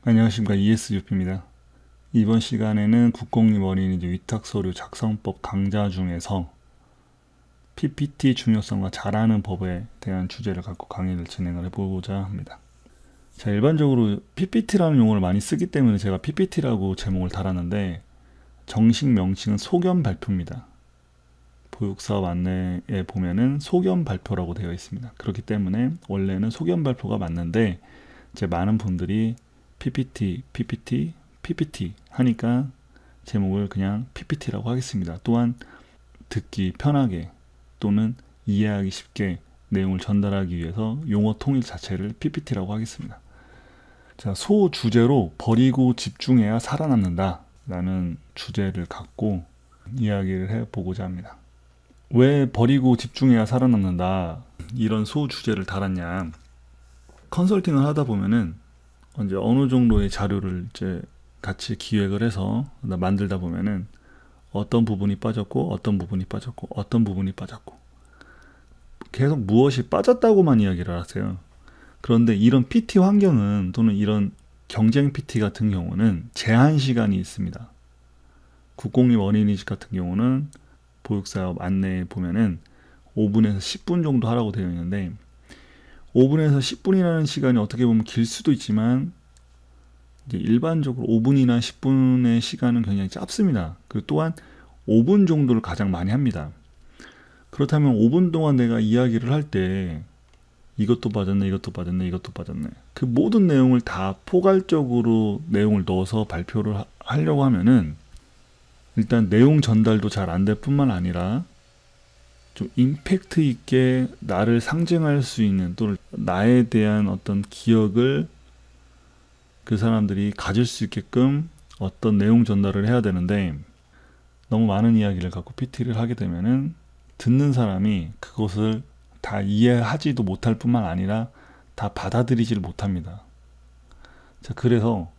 안녕하십니까. ESUP입니다. 이번 시간에는 국공립 어린이집 위탁서류 작성법 강좌 중에서 PPT 중요성과 잘하는 법에 대한 주제를 갖고 강의를 진행을 해보고자 합니다. 자, 일반적으로 PPT라는 용어를 많이 쓰기 때문에 제가 PPT라고 제목을 달았는데, 정식 명칭은 소견 발표입니다. 보육사업 안내에 보면은 소견 발표라고 되어 있습니다. 그렇기 때문에 원래는 소견 발표가 맞는데, 이제 많은 분들이 PPT 하니까 제목을 그냥 PPT라고 하겠습니다. 또한 듣기 편하게 또는 이해하기 쉽게 내용을 전달하기 위해서 용어 통일 자체를 PPT라고 하겠습니다. 자, 소주제로 버리고 집중해야 살아남는다 라는 주제를 갖고 이야기를 해보고자 합니다. 왜 버리고 집중해야 살아남는다 이런 소주제를 달았냐, 컨설팅을 하다 보면은 이제 어느 정도의 자료를 이제 같이 기획을 해서 만들다 보면은 어떤 부분이 빠졌고 어떤 부분이 빠졌고 어떤 부분이 빠졌고 계속 무엇이 빠졌다고만 이야기를 하세요. 그런데 이런 PT 환경은, 또는 이런 경쟁 PT 같은 경우는 제한 시간이 있습니다. 국공립 어린이집 같은 경우는 보육사업 안내에 보면은 5분에서 10분 정도 하라고 되어 있는데, 5분에서 10분이라는 시간이 어떻게 보면 길 수도 있지만 이제 일반적으로 5분이나 10분의 시간은 굉장히 짧습니다. 그리고 또한 5분 정도를 가장 많이 합니다. 그렇다면 5분 동안 내가 이야기를 할 때 이것도 빠졌네, 이것도 빠졌네, 이것도 빠졌네, 그 모든 내용을 다 포괄적으로 내용을 넣어서 발표를 하려고 하면은 일단 내용 전달도 잘 안 될 뿐만 아니라 좀 임팩트 있게 나를 상징할 수 있는, 또는 나에 대한 어떤 기억을 그 사람들이 가질 수 있게끔 어떤 내용 전달을 해야 되는데, 너무 많은 이야기를 갖고 PT를 하게 되면은 듣는 사람이 그것을 다 이해하지도 못할 뿐만 아니라 다 받아들이지를 못합니다. 자, 그래서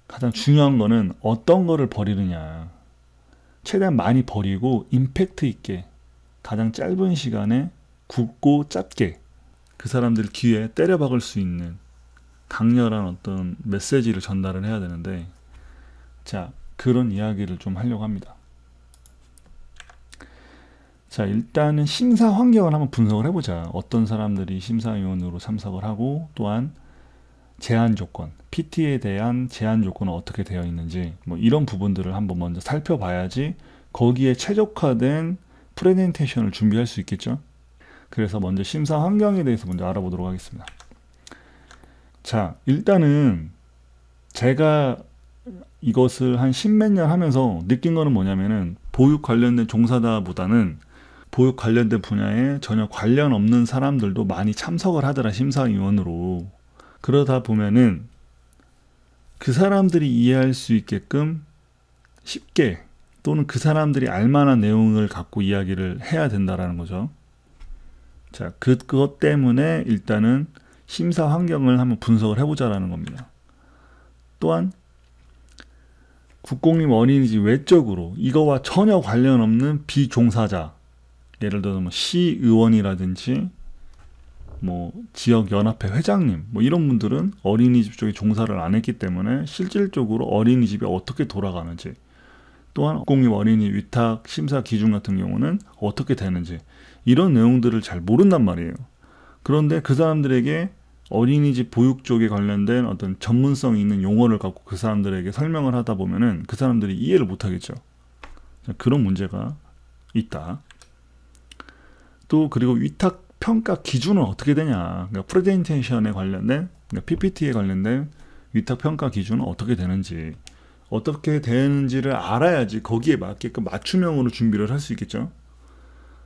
가장 중요한 거는 어떤 거를 버리느냐, 최대한 많이 버리고 임팩트 있게 가장 짧은 시간에 굵고 짧게 그 사람들 귀에 때려박을 수 있는 강렬한 어떤 메시지를 전달을 해야 되는데, 자, 그런 이야기를 좀 하려고 합니다. 자, 일단은 심사 환경을 한번 분석을 해보자. 어떤 사람들이 심사위원으로 참석을 하고, 또한 제한 조건, PT에 대한 제한 조건은 어떻게 되어 있는지, 뭐 이런 부분들을 한번 먼저 살펴봐야지 거기에 최적화된 프레젠테이션을 준비할 수 있겠죠. 그래서 먼저 심사 환경에 대해서 먼저 알아보도록 하겠습니다. 자, 일단은 제가 이것을 한 십몇 년 하면서 느낀 거는 뭐냐면은, 보육 관련된 종사자보다는 보육 관련된 분야에 전혀 관련 없는 사람들도 많이 참석을 하더라, 심사위원으로. 그러다 보면은 그 사람들이 이해할 수 있게끔 쉽게, 또는 그 사람들이 알만한 내용을 갖고 이야기를 해야 된다라는 거죠. 자, 그것 때문에 일단은 심사 환경을 한번 분석을 해보자라는 겁니다. 또한 국공립 어린이집 외적으로 이거와 전혀 관련 없는 비종사자, 예를 들어서 뭐 시의원이라든지 뭐 지역연합회 회장님, 뭐 이런 분들은 어린이집 쪽에 종사를 안 했기 때문에 실질적으로 어린이집이 어떻게 돌아가는지, 또한 국공립 어린이집 위탁 심사 기준 같은 경우는 어떻게 되는지, 이런 내용들을 잘 모른단 말이에요. 그런데 그 사람들에게 어린이집 보육 쪽에 관련된 어떤 전문성 있는 용어를 갖고 그 사람들에게 설명을 하다 보면은 그 사람들이 이해를 못 하겠죠. 그런 문제가 있다. 또 그리고 위탁 평가 기준은 어떻게 되냐, 그러니까 프레젠테이션에 관련된, 그러니까 PPT에 관련된 위탁 평가 기준은 어떻게 되는지, 어떻게 되는지를 알아야지 거기에 맞게끔 맞춤형으로 준비를 할 수 있겠죠.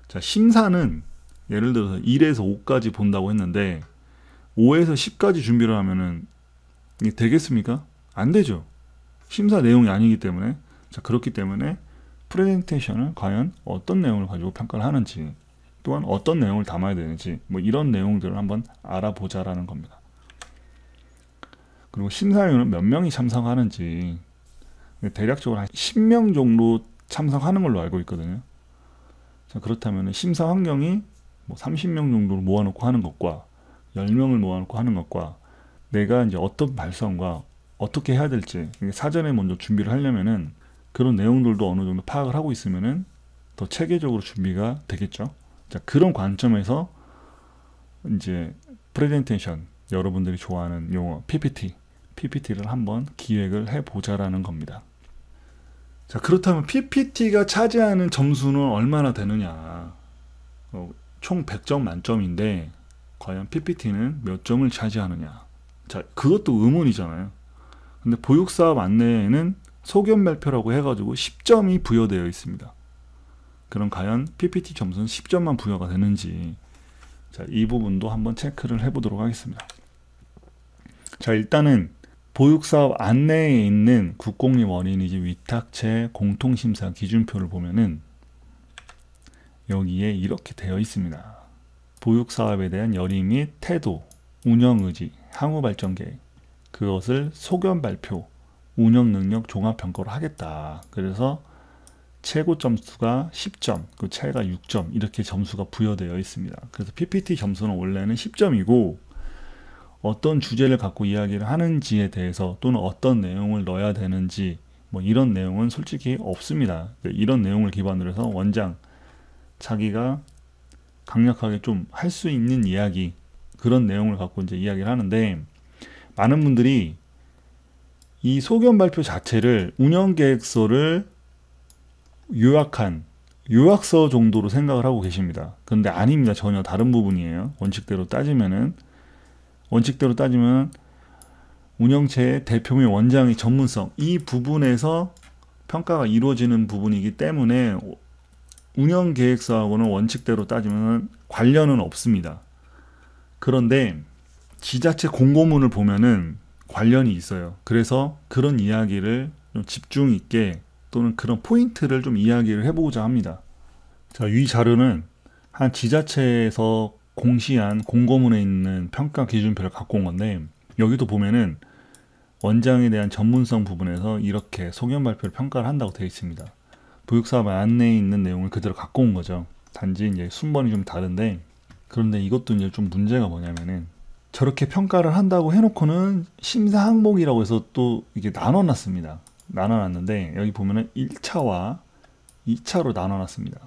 자, 심사는 예를 들어서 1에서 5까지 본다고 했는데 5에서 10까지 준비를 하면은 이게 되겠습니까? 안 되죠. 심사 내용이 아니기 때문에. 자, 그렇기 때문에 프레젠테이션을 과연 어떤 내용을 가지고 평가를 하는지, 또한 어떤 내용을 담아야 되는지, 뭐 이런 내용들을 한번 알아보자라는 겁니다. 그리고 심사위원은 몇 명이 참석하는지, 대략적으로 한 10명 정도 참석하는 걸로 알고 있거든요. 자, 그렇다면 심사 환경이 뭐 30명 정도를 모아놓고 하는 것과 10명을 모아놓고 하는 것과, 내가 이제 어떤 발성과 어떻게 해야 될지 사전에 먼저 준비를 하려면은 그런 내용들도 어느 정도 파악을 하고 있으면은 더 체계적으로 준비가 되겠죠. 자, 그런 관점에서 이제 프레젠테이션, 여러분들이 좋아하는 용어 PPT를 한번 기획을 해보자라는 겁니다. 자, 그렇다면 PPT가 차지하는 점수는 얼마나 되느냐? 총 100점 만점인데 과연 PPT는 몇 점을 차지하느냐? 자, 그것도 의문이잖아요. 근데 보육사업 안내에는 소견 발표라고 해가지고 10점이 부여되어 있습니다. 그럼 과연 PPT 점수는 10점만 부여가 되는지, 자, 이 부분도 한번 체크를 해보도록 하겠습니다. 자, 일단은 보육사업 안내에 있는 국공립 어린이집 위탁체 공통심사 기준표를 보면은 여기에 이렇게 되어 있습니다. 보육사업에 대한 열의 및 태도, 운영의지, 향후발전계획, 그것을 소견 발표, 운영능력 종합평가로 하겠다. 그래서 최고 점수가 10점, 그 차이가 6점, 이렇게 점수가 부여되어 있습니다. 그래서 PPT 점수는 원래는 10점이고 어떤 주제를 갖고 이야기를 하는지에 대해서 또는 어떤 내용을 넣어야 되는지 뭐 이런 내용은 솔직히 없습니다. 이런 내용을 기반으로 해서 원장 자기가 강력하게 좀 할 수 있는 이야기, 그런 내용을 갖고 이제 이야기를 하는데, 많은 분들이 이 소견 발표 자체를 운영계획서를 요약한 요약서 정도로 생각을 하고 계십니다. 그런데 아닙니다. 전혀 다른 부분이에요. 원칙대로 따지면 운영체의 대표 및 원장의 전문성, 이 부분에서 평가가 이루어지는 부분이기 때문에 운영계획서하고는 원칙대로 따지면 관련은 없습니다. 그런데 지자체 공고문을 보면은 관련이 있어요. 그래서 그런 이야기를 좀 집중 있게 또는 그런 포인트를 좀 이야기를 해보고자 합니다. 자, 이 자료는 한 지자체에서 공시한 공고문에 있는 평가 기준표를 갖고 온 건데, 여기도 보면은 원장에 대한 전문성 부분에서 이렇게 소견 발표를 평가를 한다고 되어 있습니다. 보육사업 안내에 있는 내용을 그대로 갖고 온 거죠. 단지 이제 순번이 좀 다른데, 그런데 이것도 이제 좀 문제가 뭐냐면은 저렇게 평가를 한다고 해놓고는 심사 항목이라고 해서 또 이게 나눠놨습니다. 나눠놨는데 여기 보면은 1차와 2차로 나눠놨습니다.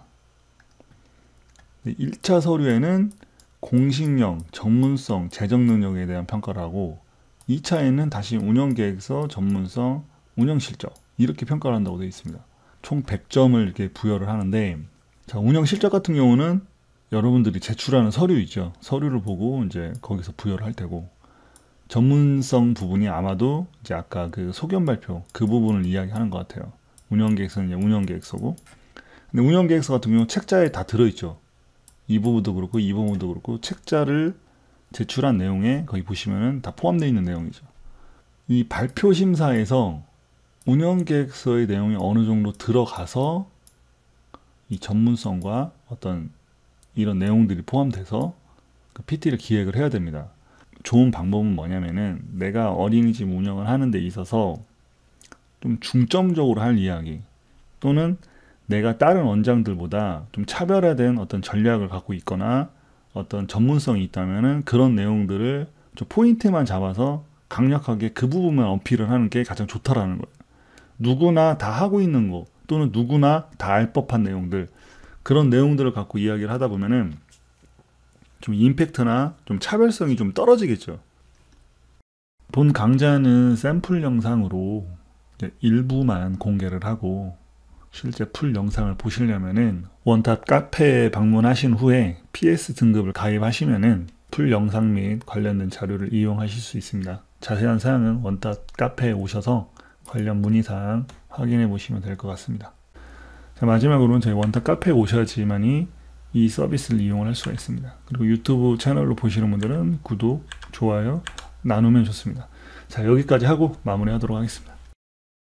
1차 서류에는 공식력, 전문성, 재정 능력에 대한 평가를 하고, 2차에는 다시 운영계획서, 전문성, 운영실적, 이렇게 평가를 한다고 되어 있습니다. 총 100점을 이렇게 부여를 하는데, 자, 운영실적 같은 경우는 여러분들이 제출하는 서류 있죠. 서류를 보고 이제 거기서 부여를 할 테고, 전문성 부분이 아마도 이제 아까 그 소견 발표 그 부분을 이야기하는 것 같아요. 운영계획서는 이제 운영계획서고, 근데 운영계획서 같은 경우는 책자에 다 들어있죠. 이 부분도 그렇고 이 부분도 그렇고 책자를 제출한 내용에 거기 보시면은 다 포함되어 있는 내용이죠. 이 발표 심사에서 운영계획서의 내용이 어느 정도 들어가서 이 전문성과 어떤 이런 내용들이 포함돼서 그 PT를 기획을 해야 됩니다. 좋은 방법은 뭐냐면은 내가 어린이집 운영을 하는 데 있어서 좀 중점적으로 할 이야기, 또는 내가 다른 원장들보다 좀 차별화된 어떤 전략을 갖고 있거나 어떤 전문성이 있다면은 그런 내용들을 좀 포인트만 잡아서 강력하게 그 부분만 어필을 하는 게 가장 좋다라는 거예요. 누구나 다 하고 있는 거, 또는 누구나 다 알 법한 내용들, 그런 내용들을 갖고 이야기를 하다 보면은 좀 임팩트나 좀 차별성이 좀 떨어지겠죠. 본 강좌는 샘플 영상으로 일부만 공개를 하고, 실제 풀 영상을 보시려면은 원탑 카페에 방문하신 후에 PS 등급을 가입하시면은 풀 영상 및 관련된 자료를 이용하실 수 있습니다. 자세한 사항은 원탑 카페에 오셔서 관련 문의사항 확인해 보시면 될 것 같습니다. 자, 마지막으로는 저희 원탑 카페에 오셔야지만이 이 서비스를 이용을 할 수가 있습니다. 그리고 유튜브 채널로 보시는 분들은 구독, 좋아요 나누면 좋습니다. 자, 여기까지 하고 마무리하도록 하겠습니다.